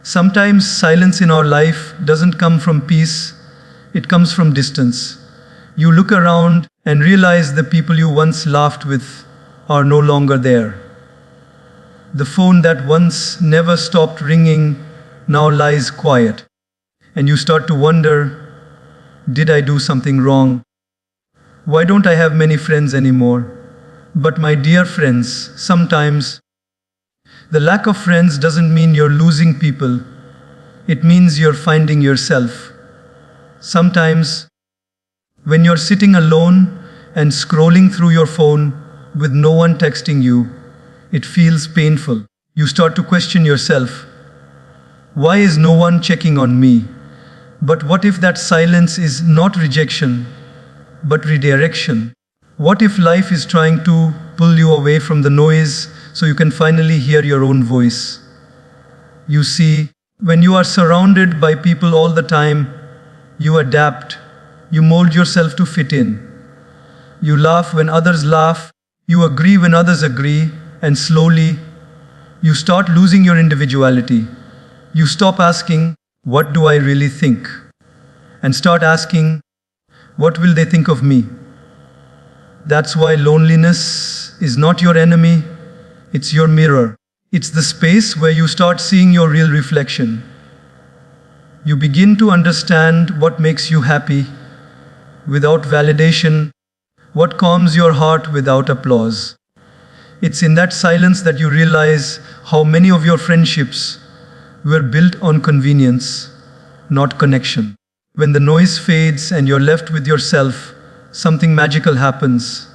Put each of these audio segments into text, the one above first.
Sometimes silence in our life doesn't come from peace, it comes from distance. You look around and realize the people you once laughed with are no longer there. The phone that once never stopped ringing now lies quiet. And you start to wonder, did I do something wrong? Why don't I have many friends anymore? But my dear friends, sometimes the lack of friends doesn't mean you're losing people. It means you're finding yourself. Sometimes, when you're sitting alone and scrolling through your phone with no one texting you, it feels painful. You start to question yourself. Why is no one checking on me? But what if that silence is not rejection, but redirection? What if life is trying to pull you away from the noise so you can finally hear your own voice? You see, when you are surrounded by people all the time, you adapt, you mold yourself to fit in. You laugh when others laugh, you agree when others agree, and slowly, you start losing your individuality. You stop asking, what do I really think? And start asking, what will they think of me? That's why loneliness is not your enemy, it's your mirror. It's the space where you start seeing your real reflection. You begin to understand what makes you happy without validation, what calms your heart without applause. It's in that silence that you realize how many of your friendships were built on convenience, not connection. When the noise fades and you're left with yourself, something magical happens.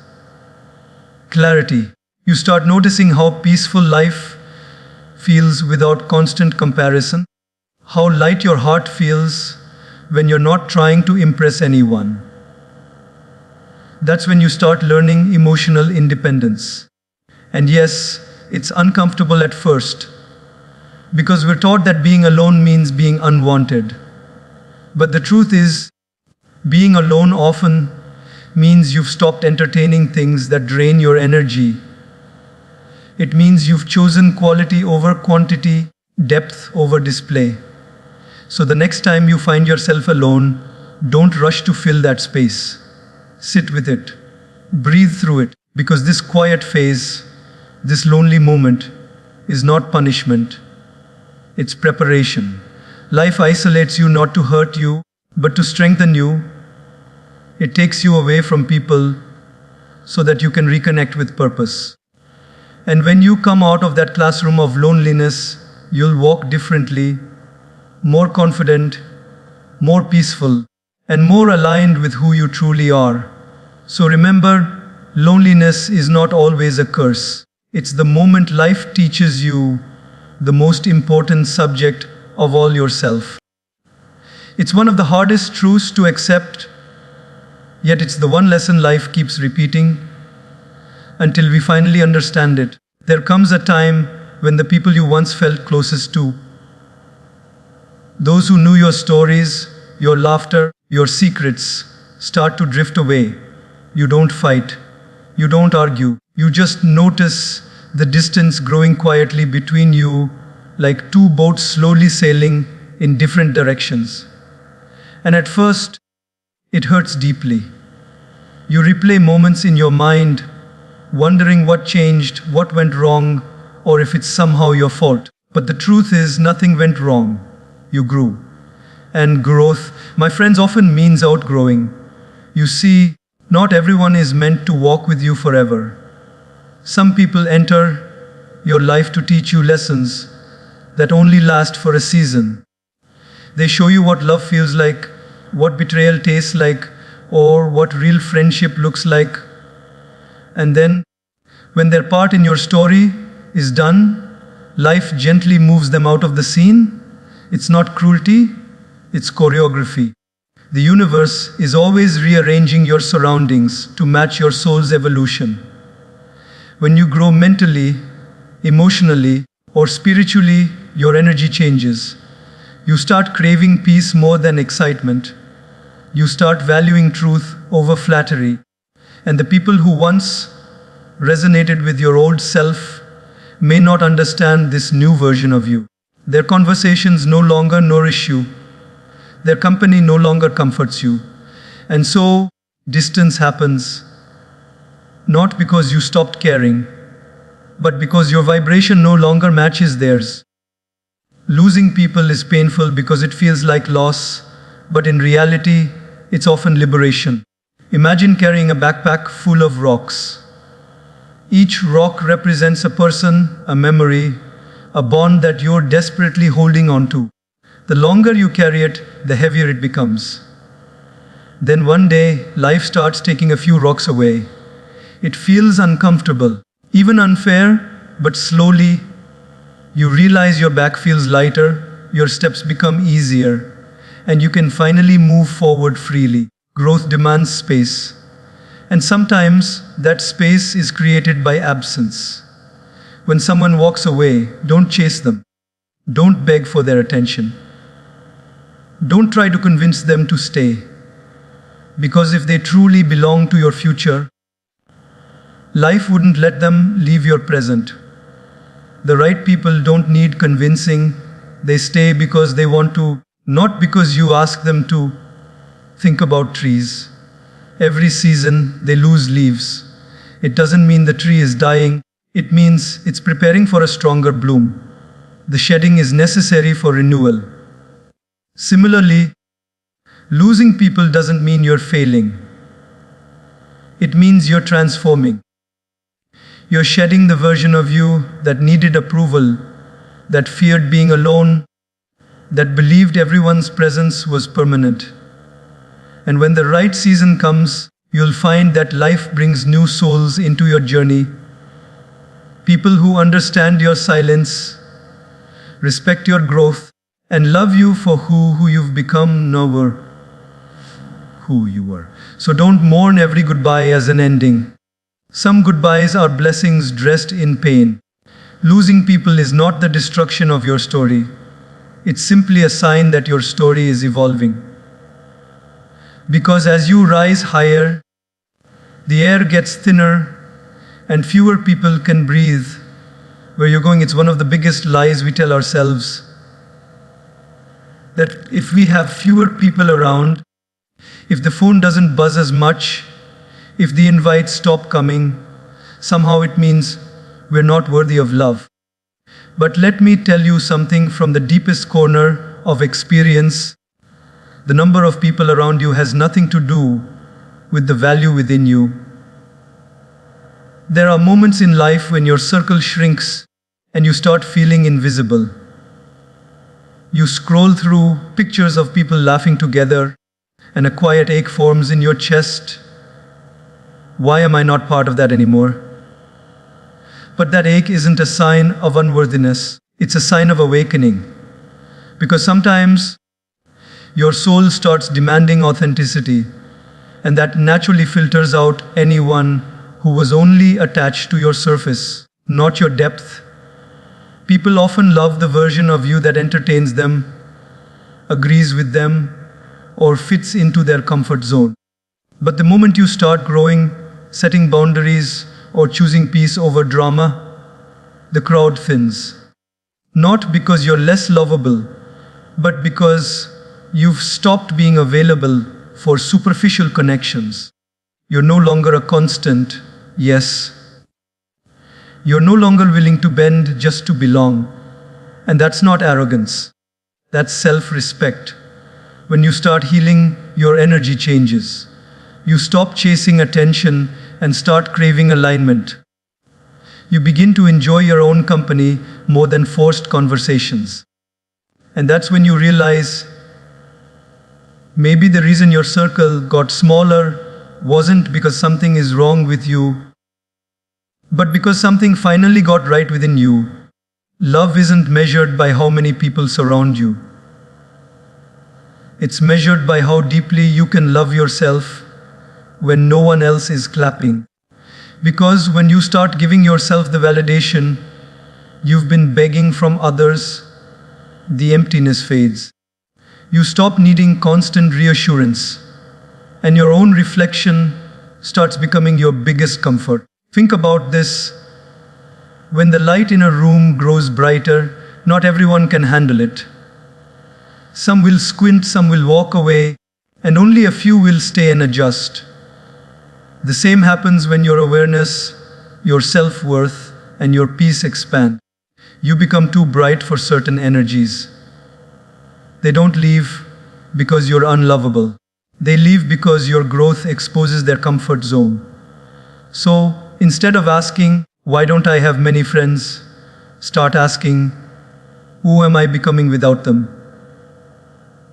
Clarity. You start noticing how peaceful life feels without constant comparison, how light your heart feels when you're not trying to impress anyone. That's when you start learning emotional independence. And yes, it's uncomfortable at first, because we're taught that being alone means being unwanted. But the truth is, being alone often means you've stopped entertaining things that drain your energy. It means you've chosen quality over quantity, depth over display. So the next time you find yourself alone, don't rush to fill that space. Sit with it. Breathe through it. Because this quiet phase, this lonely moment, is not punishment. It's preparation. Life isolates you not to hurt you, but to strengthen you. It takes you away from people so that you can reconnect with purpose. And when you come out of that classroom of loneliness, you'll walk differently, more confident, more peaceful, and more aligned with who you truly are. So remember, loneliness is not always a curse. It's the moment life teaches you the most important subject of all yourself. It's one of the hardest truths to accept, yet it's the one lesson life keeps repeating until we finally understand it. There comes a time when the people you once felt closest to, those who knew your stories, your laughter, your secrets, start to drift away. You don't fight, you don't argue, you just notice the distance growing quietly between you, like two boats slowly sailing in different directions. And at first, it hurts deeply. You replay moments in your mind, wondering what changed, what went wrong, or if it's somehow your fault. But the truth is, nothing went wrong. You grew. And growth, my friends, often means outgrowing. You see, not everyone is meant to walk with you forever. Some people enter your life to teach you lessons that only last for a season. They show you what love feels like, what betrayal tastes like, or what real friendship looks like. And then, when their part in your story is done, life gently moves them out of the scene. It's not cruelty, it's choreography. The universe is always rearranging your surroundings to match your soul's evolution. When you grow mentally, emotionally, or spiritually, your energy changes. You start craving peace more than excitement. You start valuing truth over flattery. And the people who once resonated with your old self may not understand this new version of you. Their conversations no longer nourish you. Their company no longer comforts you. And so, distance happens, not because you stopped caring, but because your vibration no longer matches theirs. Losing people is painful because it feels like loss, but in reality, it's often liberation. Imagine carrying a backpack full of rocks. Each rock represents a person, a memory, a bond that you're desperately holding on to. The longer you carry it, the heavier it becomes. Then one day, life starts taking a few rocks away. It feels uncomfortable, even unfair, but slowly, you realize your back feels lighter, your steps become easier, and you can finally move forward freely. Growth demands space. And sometimes that space is created by absence. When someone walks away, don't chase them. Don't beg for their attention. Don't try to convince them to stay. Because if they truly belong to your future, life wouldn't let them leave your present. The right people don't need convincing. They stay because they want to, not because you ask them to. Think about trees. Every season, they lose leaves. It doesn't mean the tree is dying. It means it's preparing for a stronger bloom. The shedding is necessary for renewal. Similarly, losing people doesn't mean you're failing. It means you're transforming. You're shedding the version of you that needed approval, that feared being alone, that believed everyone's presence was permanent. And when the right season comes, you'll find that life brings new souls into your journey. People who understand your silence, respect your growth, and love you for who you've become, never who you were. So don't mourn every goodbye as an ending. Some goodbyes are blessings dressed in pain. Losing people is not the destruction of your story. It's simply a sign that your story is evolving. Because as you rise higher, the air gets thinner and fewer people can breathe. Where you're going, it's one of the biggest lies we tell ourselves. That if we have fewer people around, if the phone doesn't buzz as much, if the invites stop coming, somehow it means we're not worthy of love. But let me tell you something from the deepest corner of experience. The number of people around you has nothing to do with the value within you. There are moments in life when your circle shrinks and you start feeling invisible. You scroll through pictures of people laughing together and a quiet ache forms in your chest. Why am I not part of that anymore? But that ache isn't a sign of unworthiness. It's a sign of awakening. Because sometimes your soul starts demanding authenticity, and that naturally filters out anyone who was only attached to your surface, not your depth. People often love the version of you that entertains them, agrees with them, or fits into their comfort zone. But the moment you start growing, setting boundaries, or choosing peace over drama, the crowd thins. Not because you're less lovable, but because you've stopped being available for superficial connections. You're no longer a constant, yes. You're no longer willing to bend just to belong. And that's not arrogance. That's self-respect. When you start healing, your energy changes. You stop chasing attention and start craving alignment. You begin to enjoy your own company more than forced conversations. And that's when you realize maybe the reason your circle got smaller wasn't because something is wrong with you, but because something finally got right within you. Love isn't measured by how many people surround you. It's measured by how deeply you can love yourself when no one else is clapping. Because when you start giving yourself the validation you've been begging from others, the emptiness fades. You stop needing constant reassurance, and your own reflection starts becoming your biggest comfort. Think about this. When the light in a room grows brighter, Not everyone can handle it. Some will squint, some will walk away, and only a few will stay and adjust. The same happens when your awareness, your self-worth, and your peace expand. You become too bright for certain energies. They don't leave because you're unlovable. They leave because your growth exposes their comfort zone. So, instead of asking, why don't I have many friends? Start asking, who am I becoming without them?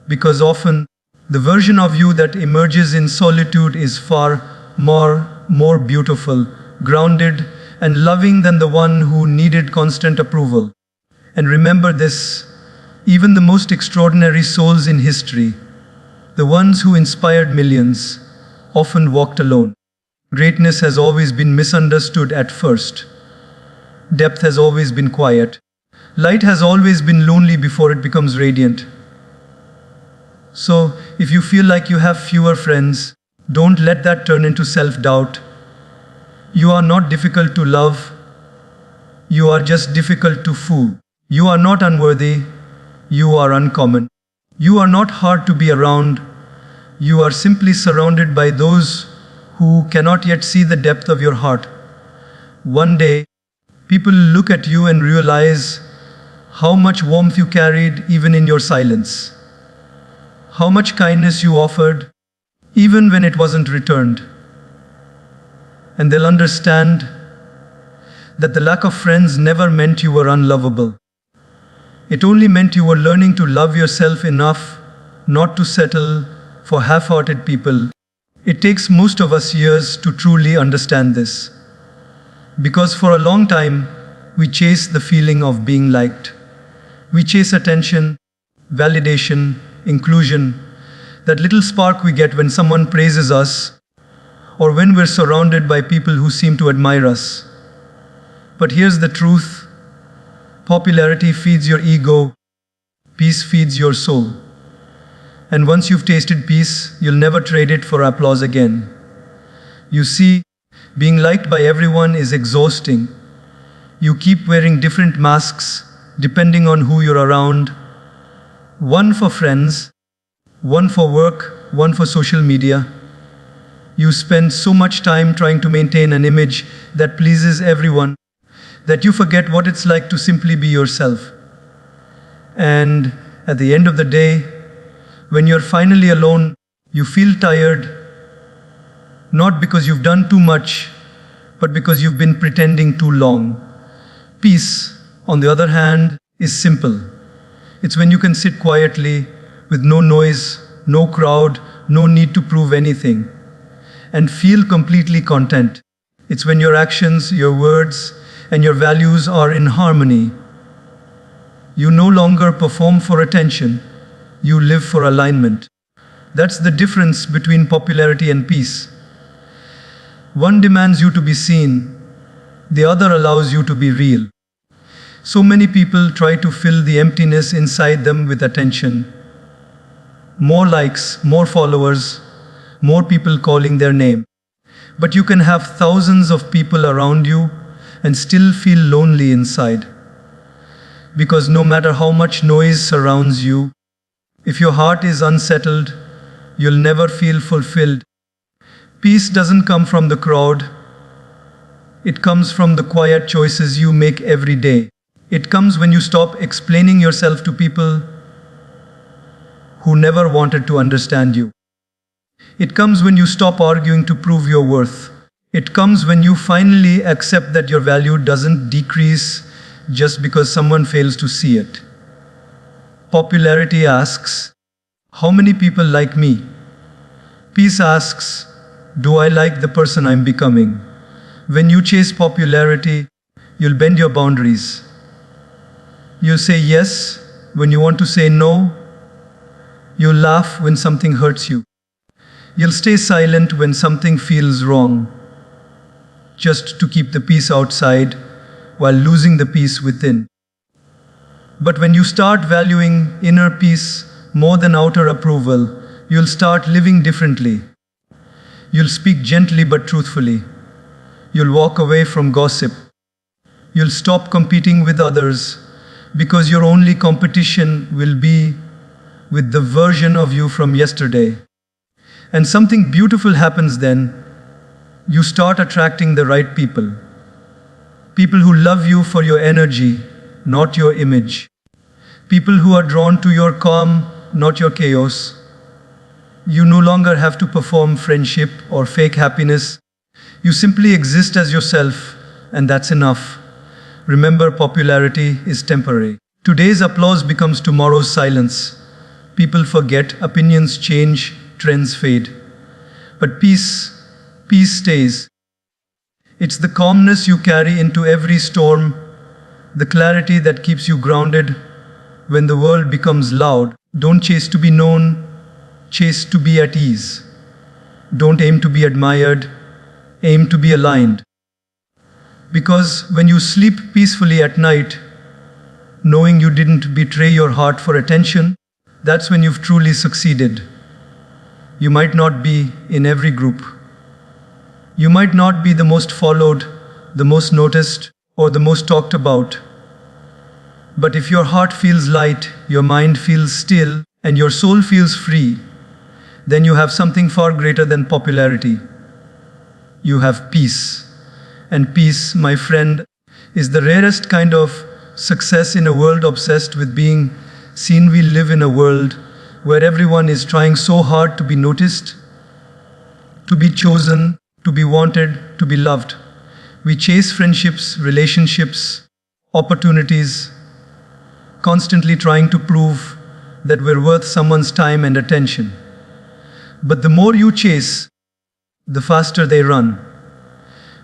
Because often, the version of you that emerges in solitude is far more beautiful, grounded, and loving than the one who needed constant approval. And remember this, even the most extraordinary souls in history, the ones who inspired millions, often walked alone. Greatness has always been misunderstood at first. Depth has always been quiet. Light has always been lonely before it becomes radiant. So, if you feel like you have fewer friends, don't let that turn into self-doubt. You are not difficult to love. You are just difficult to fool. You are not unworthy. You are uncommon. You are not hard to be around. You are simply surrounded by those who cannot yet see the depth of your heart. One day, people look at you and realize how much warmth you carried even in your silence. How much kindness you offered, even when it wasn't returned. And they'll understand that the lack of friends never meant you were unlovable. It only meant you were learning to love yourself enough not to settle for half-hearted people. It takes most of us years to truly understand this. Because for a long time, we chase the feeling of being liked. We chase attention, validation, inclusion, that little spark we get when someone praises us or when we're surrounded by people who seem to admire us. But here's the truth. Popularity feeds your ego. Peace feeds your soul. And once you've tasted peace, you'll never trade it for applause again. You see, being liked by everyone is exhausting. You keep wearing different masks depending on who you're around. One for friends, one for work, one for social media. You spend so much time trying to maintain an image that pleases everyone that you forget what it's like to simply be yourself. And at the end of the day, when you're finally alone, you feel tired, not because you've done too much, but because you've been pretending too long. Peace, on the other hand, is simple. It's when you can sit quietly, with no noise, no crowd, no need to prove anything, and feel completely content. It's when your actions, your words, and your values are in harmony. You no longer perform for attention, you live for alignment. That's the difference between popularity and peace. One demands you to be seen, the other allows you to be real. So many people try to fill the emptiness inside them with attention. More likes, more followers, more people calling their name. But you can have thousands of people around you and still feel lonely inside. Because no matter how much noise surrounds you, if your heart is unsettled, you'll never feel fulfilled. Peace doesn't come from the crowd. It comes from the quiet choices you make every day. It comes when you stop explaining yourself to people who never wanted to understand you. It comes when you stop arguing to prove your worth. It comes when you finally accept that your value doesn't decrease just because someone fails to see it. Popularity asks, how many people like me? Peace asks, do I like the person I'm becoming? When you chase popularity, you'll bend your boundaries. You'll say yes when you want to say no. You'll laugh when something hurts you. You'll stay silent when something feels wrong, just to keep the peace outside while losing the peace within. But when you start valuing inner peace more than outer approval, you'll start living differently. You'll speak gently but truthfully. You'll walk away from gossip. You'll stop competing with others because your only competition will be with the version of you from yesterday. And something beautiful happens then. You start attracting the right people. People who love you for your energy, not your image. People who are drawn to your calm, not your chaos. You no longer have to perform friendship or fake happiness. You simply exist as yourself, and that's enough. Remember, popularity is temporary. Today's applause becomes tomorrow's silence. People forget, opinions change, trends fade. But peace stays. It's the calmness you carry into every storm, the clarity that keeps you grounded when the world becomes loud. Don't chase to be known, chase to be at ease. Don't aim to be admired, aim to be aligned. Because when you sleep peacefully at night, knowing you didn't betray your heart for attention, that's when you've truly succeeded. You might not be in every group. You might not be the most followed, the most noticed, or the most talked about. But if your heart feels light, your mind feels still, and your soul feels free, then you have something far greater than popularity. You have peace. And peace, my friend, is the rarest kind of success in a world obsessed with being seen. We live in a world where everyone is trying so hard to be noticed, to be chosen, to be wanted, to be loved. We chase friendships, relationships, opportunities, constantly trying to prove that we're worth someone's time and attention. But the more you chase, the faster they run.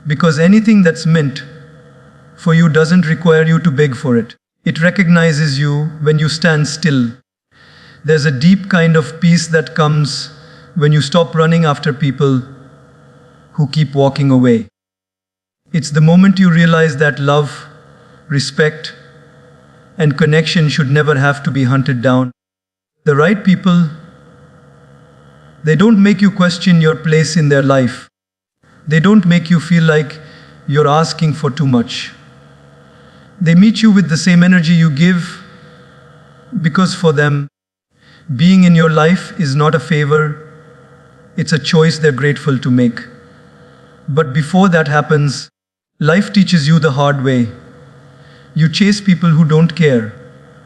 Because anything that's meant for you doesn't require you to beg for it. It recognizes you when you stand still. There's a deep kind of peace that comes when you stop running after people who keep walking away. It's the moment you realize that love, respect, and connection should never have to be hunted down. The right people, they don't make you question your place in their life. They don't make you feel like you're asking for too much. They meet you with the same energy you give, because for them, being in your life is not a favor, it's a choice they're grateful to make. But before that happens, life teaches you the hard way. You chase people who don't care.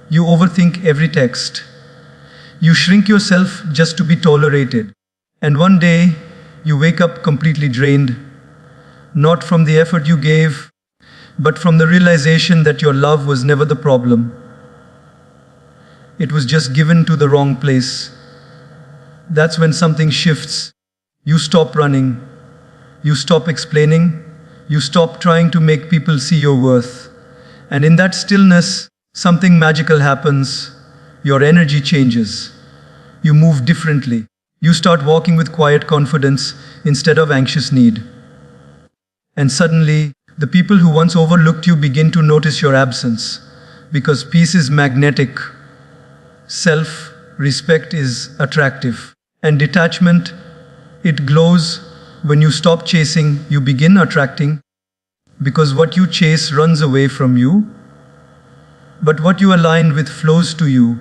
You overthink every text. You shrink yourself just to be tolerated. And one day, you wake up completely drained, not from the effort you gave, but from the realization that your love was never the problem. It was just given to the wrong place. That's when something shifts. You stop running. You stop explaining. You stop trying to make people see your worth. And in that stillness, something magical happens. Your energy changes. You move differently. You start walking with quiet confidence instead of anxious need. And suddenly, the people who once overlooked you begin to notice your absence, because peace is magnetic, self-respect is attractive, and detachment, it glows. When you stop chasing, you begin attracting, because what you chase runs away from you, but what you align with flows to you.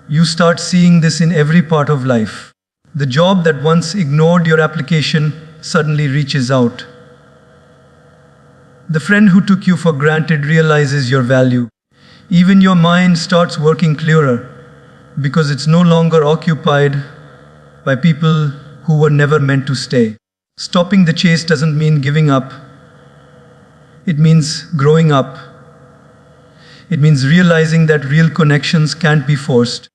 You start seeing this in every part of life. The job that once ignored your application suddenly reaches out. The friend who took you for granted realizes your value. Even your mind starts working clearer because it's no longer occupied by people who were never meant to stay. Stopping the chase doesn't mean giving up. It means growing up. It means realizing that real connections can't be forced.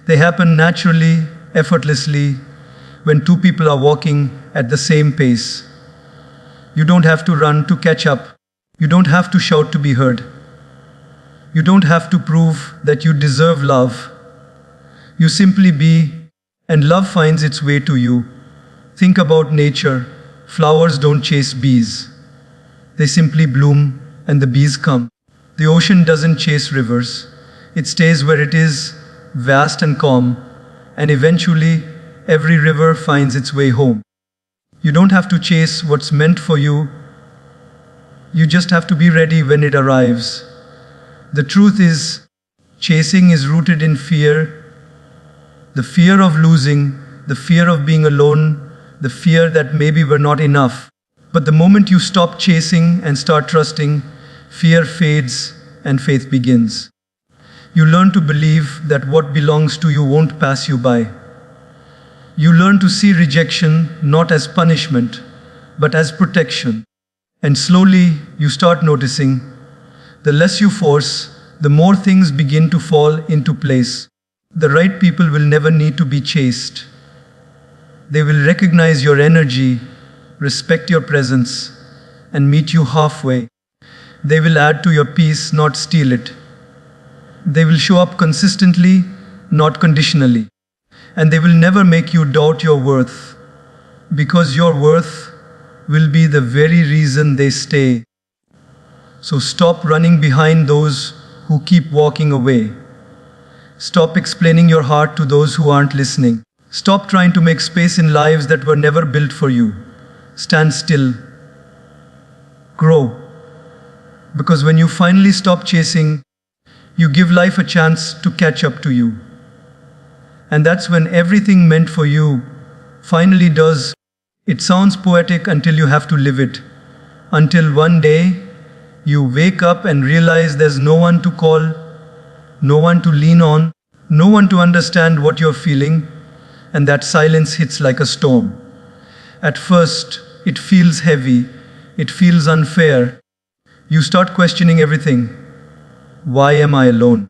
They happen naturally, effortlessly, when two people are walking at the same pace. You don't have to run to catch up. You don't have to shout to be heard. You don't have to prove that you deserve love. You simply be, and love finds its way to you. Think about nature. Flowers don't chase bees. They simply bloom, and the bees come. The ocean doesn't chase rivers. It stays where it is, vast and calm, and eventually, every river finds its way home. You don't have to chase what's meant for you. You just have to be ready when it arrives. The truth is, chasing is rooted in fear, the fear of losing, the fear of being alone, the fear that maybe we're not enough. But the moment you stop chasing and start trusting, fear fades and faith begins. You learn to believe that what belongs to you won't pass you by. You learn to see rejection not as punishment, but as protection. And slowly you start noticing, the less you force, the more things begin to fall into place. The right people will never need to be chased. They will recognize your energy, respect your presence, and meet you halfway. They will add to your peace, not steal it. They will show up consistently, not conditionally. And they will never make you doubt your worth, because your worth will be the very reason they stay. So stop running behind those who keep walking away. Stop explaining your heart to those who aren't listening. Stop trying to make space in lives that were never built for you. Stand still. Grow. Because when you finally stop chasing, you give life a chance to catch up to you. And that's when everything meant for you finally does. It sounds poetic until you have to live it. Until one day, you wake up and realize there's no one to call, no one to lean on, no one to understand what you're feeling, and that silence hits like a storm. At first, it feels heavy, it feels unfair. You start questioning everything. Why am I alone?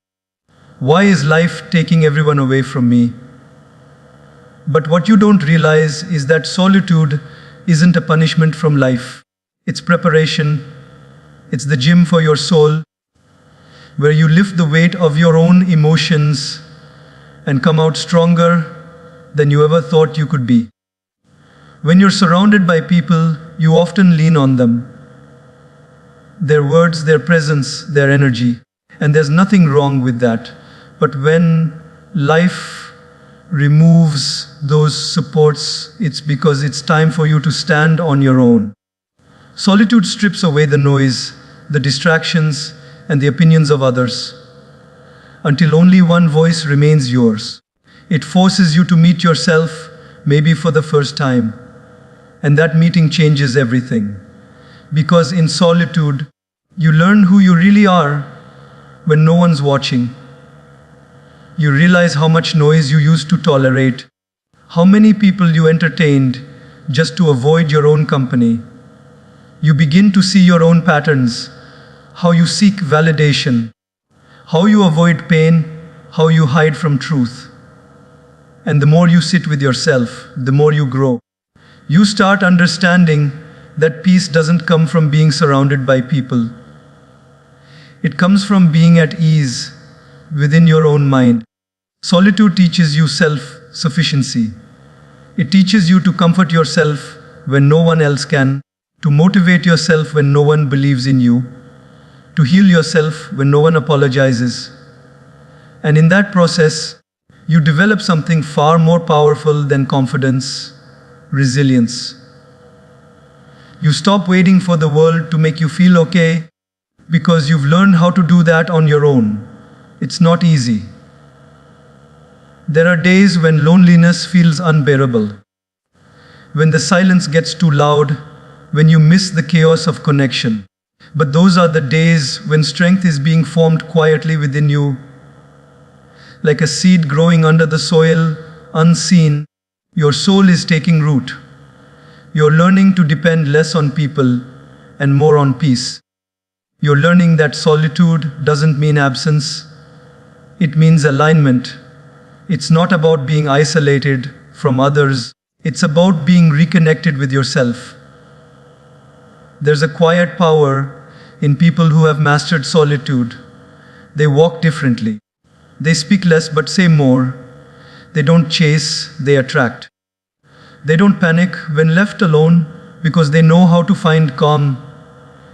Why is life taking everyone away from me? But what you don't realize is that solitude isn't a punishment from life. It's preparation. It's the gym for your soul, where you lift the weight of your own emotions and come out stronger than you ever thought you could be. When you're surrounded by people, you often lean on them. Their words, their presence, their energy. And there's nothing wrong with that. But when life removes those supports, it's because it's time for you to stand on your own. Solitude strips away the noise, the distractions, and the opinions of others, until only one voice remains yours. It forces you to meet yourself, maybe for the first time. And that meeting changes everything. Because in solitude, you learn who you really are when no one's watching. You realize how much noise you used to tolerate, how many people you entertained just to avoid your own company. You begin to see your own patterns, how you seek validation, how you avoid pain, how you hide from truth. And the more you sit with yourself, the more you grow. You start understanding that peace doesn't come from being surrounded by people. It comes from being at ease within your own mind. Solitude teaches you self-sufficiency. It teaches you to comfort yourself when no one else can, to motivate yourself when no one believes in you, to heal yourself when no one apologizes. And in that process, you develop something far more powerful than confidence, resilience. You stop waiting for the world to make you feel okay, because you've learned how to do that on your own. It's not easy. There are days when loneliness feels unbearable, when the silence gets too loud, when you miss the chaos of connection. But those are the days when strength is being formed quietly within you, like a seed growing under the soil, unseen. Your soul is taking root. You're learning to depend less on people and more on peace. You're learning that solitude doesn't mean absence. It means alignment. It's not about being isolated from others. It's about being reconnected with yourself. There's a quiet power in people who have mastered solitude. They walk differently. They speak less but say more. They don't chase, they attract. They don't panic when left alone because they know how to find calm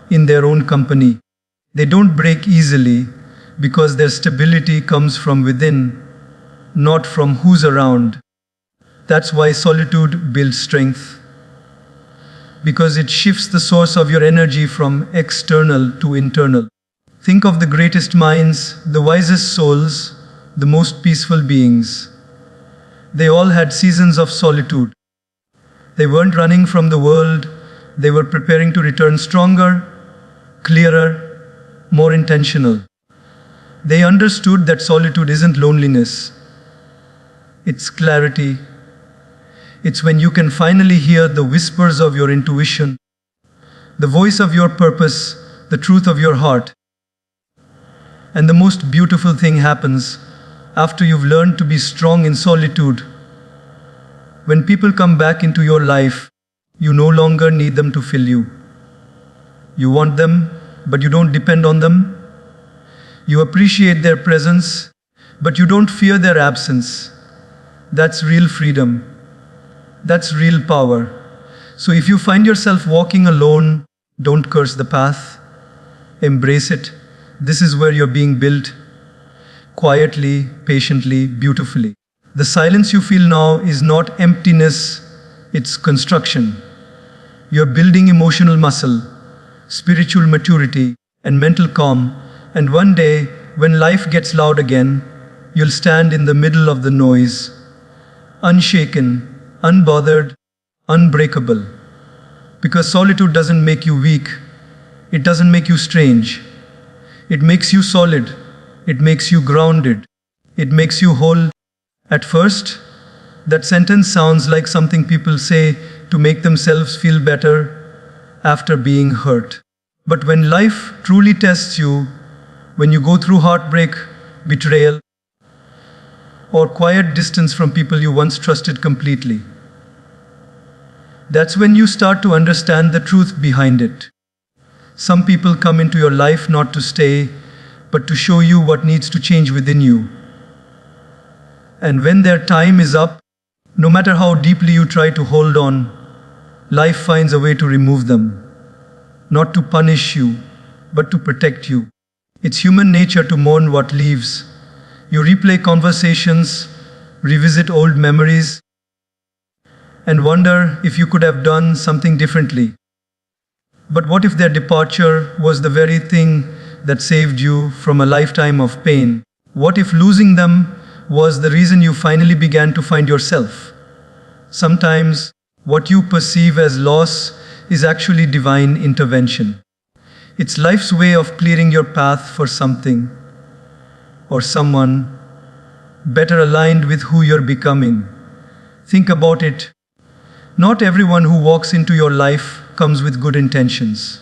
in their own company. They don't break easily because their stability comes from within, not from who's around. That's why solitude builds strength, because it shifts the source of your energy from external to internal. Think of the greatest minds, the wisest souls, the most peaceful beings. They all had seasons of solitude. They weren't running from the world, they were preparing to return stronger, clearer, more intentional. They understood that solitude isn't loneliness, it's clarity. It's when you can finally hear the whispers of your intuition, the voice of your purpose, the truth of your heart. And the most beautiful thing happens after you've learned to be strong in solitude. When people come back into your life, you no longer need them to fill you. You want them, but you don't depend on them. You appreciate their presence, but you don't fear their absence. That's real freedom. That's real power. So if you find yourself walking alone, don't curse the path. Embrace it. This is where you're being built. Quietly, patiently, beautifully. The silence you feel now is not emptiness, it's construction. You're building emotional muscle, spiritual maturity, and mental calm. And one day, when life gets loud again, you'll stand in the middle of the noise, unshaken, unbothered, unbreakable. Because solitude doesn't make you weak, it doesn't make you strange. It makes you solid, it makes you grounded, it makes you whole. At first, that sentence sounds like something people say to make themselves feel better after being hurt. But when life truly tests you, when you go through heartbreak, betrayal, or quiet distance from people you once trusted completely, that's when you start to understand the truth behind it. Some people come into your life not to stay, but to show you what needs to change within you. And when their time is up, no matter how deeply you try to hold on, life finds a way to remove them. Not to punish you, but to protect you. It's human nature to mourn what leaves. You replay conversations, revisit old memories, and wonder if you could have done something differently. But what if their departure was the very thing that saved you from a lifetime of pain? What if losing them was the reason you finally began to find yourself? Sometimes, what you perceive as loss is actually divine intervention. It's life's way of clearing your path for something or someone better aligned with who you're becoming. Think about it. Not everyone who walks into your life comes with good intentions.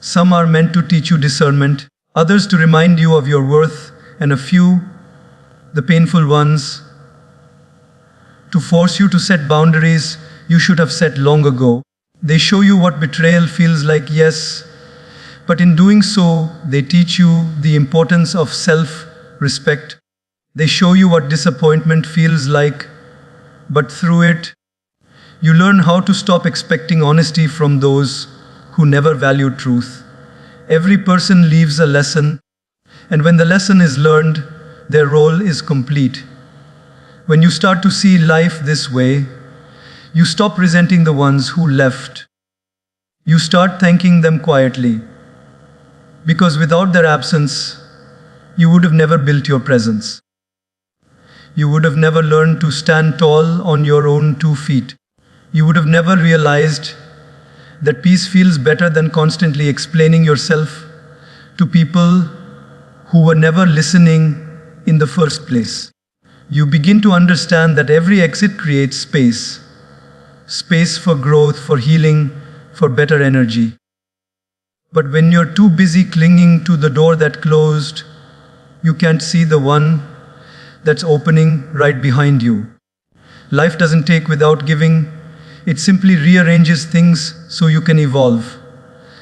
Some are meant to teach you discernment, others to remind you of your worth, and a few, the painful ones, to force you to set boundaries you should have set long ago. They show you what betrayal feels like, yes, but in doing so, they teach you the importance of self-respect. They show you what disappointment feels like, but through it, you learn how to stop expecting honesty from those who never value truth. Every person leaves a lesson, and when the lesson is learned, their role is complete. When you start to see life this way, you stop resenting the ones who left. You start thanking them quietly, because without their absence, you would have never built your presence. You would have never learned to stand tall on your own 2 feet. You would have never realized that peace feels better than constantly explaining yourself to people who were never listening in the first place. You begin to understand that every exit creates space. Space for growth, for healing, for better energy. But when you're too busy clinging to the door that closed, you can't see the one that's opening right behind you. Life doesn't take without giving. It simply rearranges things so you can evolve.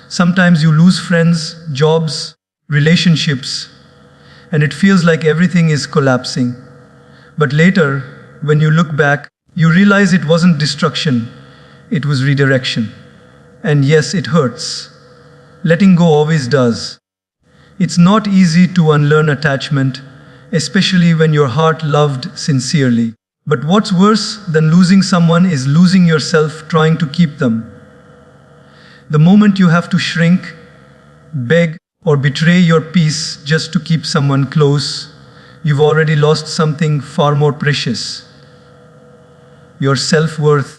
Sometimes you lose friends, jobs, relationships, and it feels like everything is collapsing. But later, when you look back, you realize it wasn't destruction, it was redirection. And yes, it hurts. Letting go always does. It's not easy to unlearn attachment, especially when your heart loved sincerely. But what's worse than losing someone is losing yourself trying to keep them. The moment you have to shrink, beg, or betray your peace just to keep someone close, you've already lost something far more precious: your self-worth.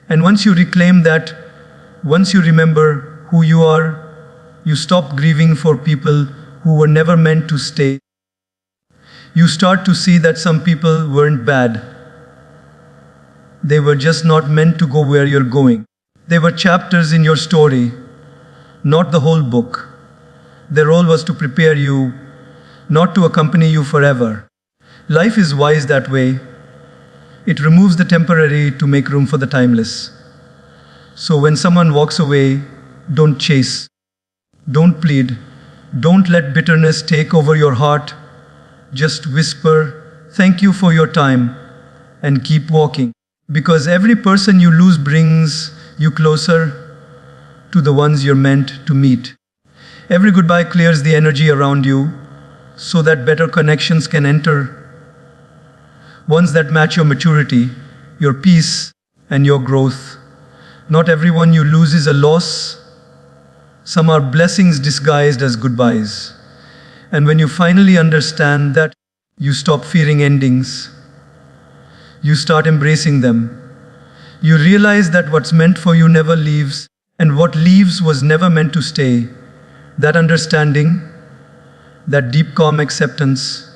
And once you reclaim that, once you remember who you are, you stop grieving for people who were never meant to stay. You start to see that some people weren't bad. They were just not meant to go where you're going. They were chapters in your story, not the whole book. Their role was to prepare you, not to accompany you forever. Life is wise that way. It removes the temporary to make room for the timeless. So when someone walks away, don't chase, don't plead, don't let bitterness take over your heart. Just whisper, "Thank you for your time," and keep walking. Because every person you lose brings you closer to the ones you're meant to meet. Every goodbye clears the energy around you so that better connections can enter. Ones that match your maturity, your peace, and your growth. Not everyone you lose is a loss. Some are blessings disguised as goodbyes. And when you finally understand that, you stop fearing endings. You start embracing them. You realize that what's meant for you never leaves, and what leaves was never meant to stay. That understanding, that deep calm acceptance,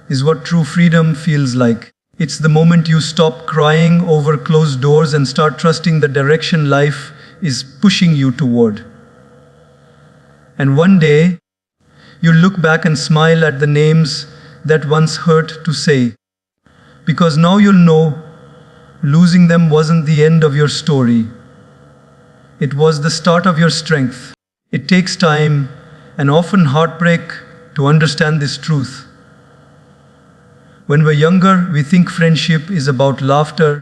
is what true freedom feels like. It's the moment you stop crying over closed doors and start trusting the direction life is pushing you toward. And one day, you'll look back and smile at the names that once hurt to say. Because now you'll know losing them wasn't the end of your story. It was the start of your strength. It takes time and often heartbreak to understand this truth. When we're younger, we think friendship is about laughter,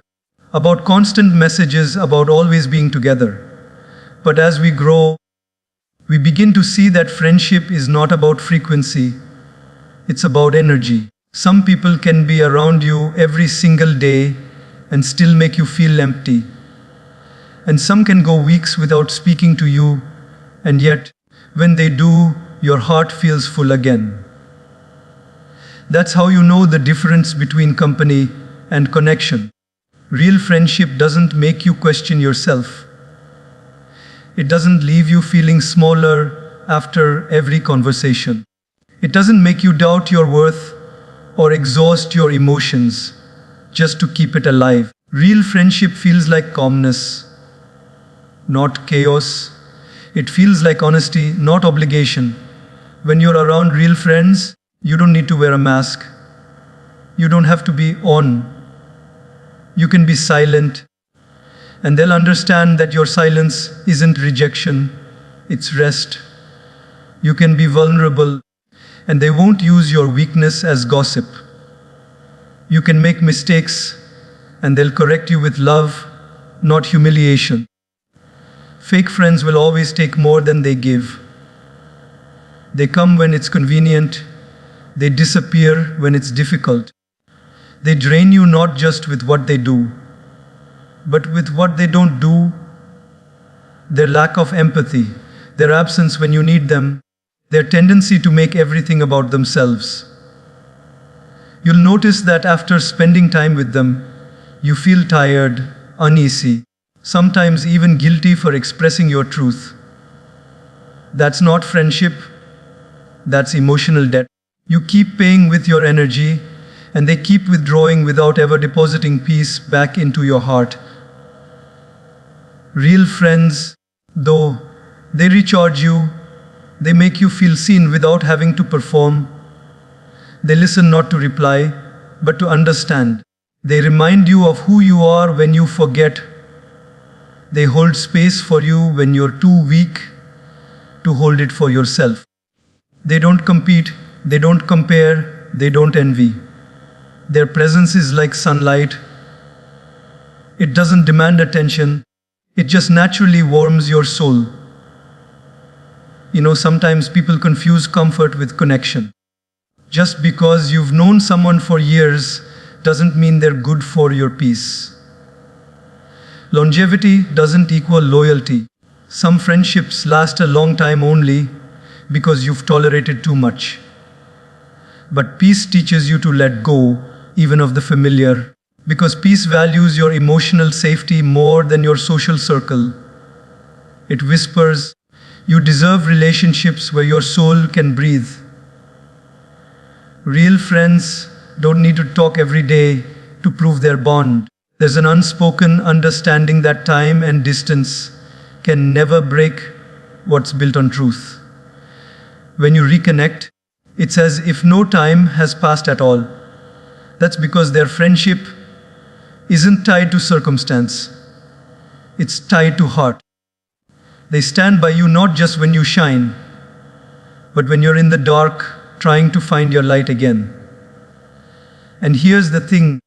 about constant messages, about always being together. But as we grow, we begin to see that friendship is not about frequency, it's about energy. Some people can be around you every single day and still make you feel empty. And some can go weeks without speaking to you, and yet, when they do, your heart feels full again. That's how you know the difference between company and connection. Real friendship doesn't make you question yourself. It doesn't leave you feeling smaller after every conversation. It doesn't make you doubt your worth or exhaust your emotions just to keep it alive. Real friendship feels like calmness, not chaos. It feels like honesty, not obligation. When you're around real friends, you don't need to wear a mask. You don't have to be on. You can be silent, and they'll understand that your silence isn't rejection, it's rest. You can be vulnerable, and they won't use your weakness as gossip. You can make mistakes, and they'll correct you with love, not humiliation. Fake friends will always take more than they give. They come when it's convenient. They disappear when it's difficult. They drain you not just with what they do, but with what they don't do. Their lack of empathy, their absence when you need them, their tendency to make everything about themselves. You'll notice that after spending time with them, you feel tired, uneasy, sometimes even guilty for expressing your truth. That's not friendship, that's emotional debt. You keep paying with your energy, and they keep withdrawing without ever depositing peace back into your heart. Real friends, though, they recharge you, they make you feel seen without having to perform. They listen not to reply, but to understand. They remind you of who you are when you forget. They hold space for you when you're too weak to hold it for yourself. They don't compete, they don't compare, they don't envy. Their presence is like sunlight. It doesn't demand attention, it just naturally warms your soul. Sometimes people confuse comfort with connection. Just because you've known someone for years doesn't mean they're good for your peace. Longevity doesn't equal loyalty. Some friendships last a long time only because you've tolerated too much. But peace teaches you to let go, even of the familiar, because peace values your emotional safety more than your social circle. It whispers, you deserve relationships where your soul can breathe. Real friends don't need to talk every day to prove their bond. There's an unspoken understanding that time and distance can never break what's built on truth. When you reconnect, it's as if no time has passed at all. That's because their friendship isn't tied to circumstance. It's tied to heart. They stand by you not just when you shine, but when you're in the dark trying to find your light again. And here's the thing,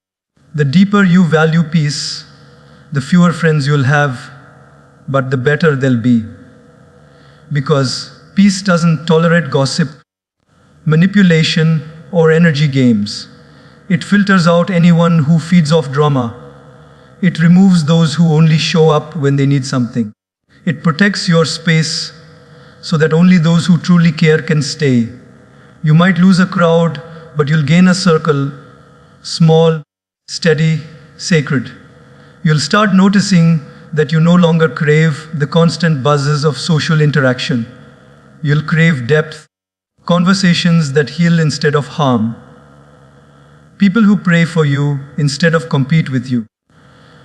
the deeper you value peace, the fewer friends you'll have, but the better they'll be. Because peace doesn't tolerate gossip, manipulation, or energy games. It filters out anyone who feeds off drama. It removes those who only show up when they need something. It protects your space so that only those who truly care can stay. You might lose a crowd, but you'll gain a circle, small, steady, sacred. You'll start noticing that you no longer crave the constant buzzes of social interaction. You'll crave depth, conversations that heal instead of harm. People who pray for you instead of compete with you.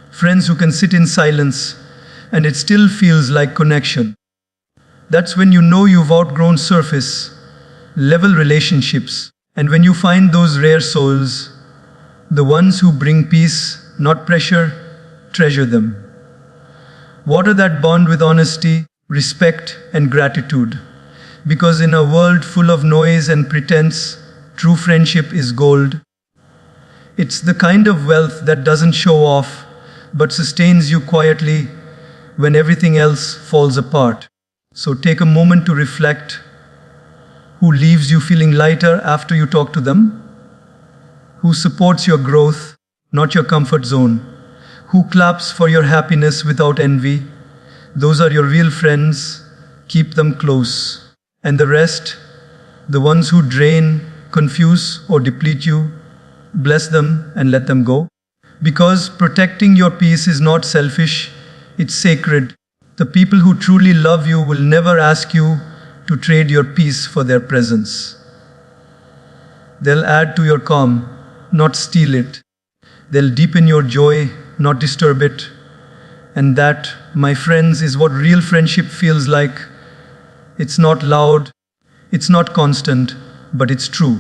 Friends who can sit in silence and it still feels like connection. That's when you know you've outgrown surface level relationships. And when you find those rare souls, the ones who bring peace, not pressure, treasure them. Water that bond with honesty, respect, and gratitude. Because in a world full of noise and pretense, true friendship is gold. It's the kind of wealth that doesn't show off, but sustains you quietly when everything else falls apart. So take a moment to reflect. Who leaves you feeling lighter after you talk to them? Who supports your growth, not your comfort zone? Who claps for your happiness without envy? Those are your real friends. Keep them close. And the rest, the ones who drain, confuse, or deplete you, bless them and let them go. Because protecting your peace is not selfish, it's sacred. The people who truly love you will never ask you to trade your peace for their presence. They'll add to your calm, not steal it. They'll deepen your joy, not disturb it. And that, my friends, is what real friendship feels like. It's not loud, it's not constant, but it's true.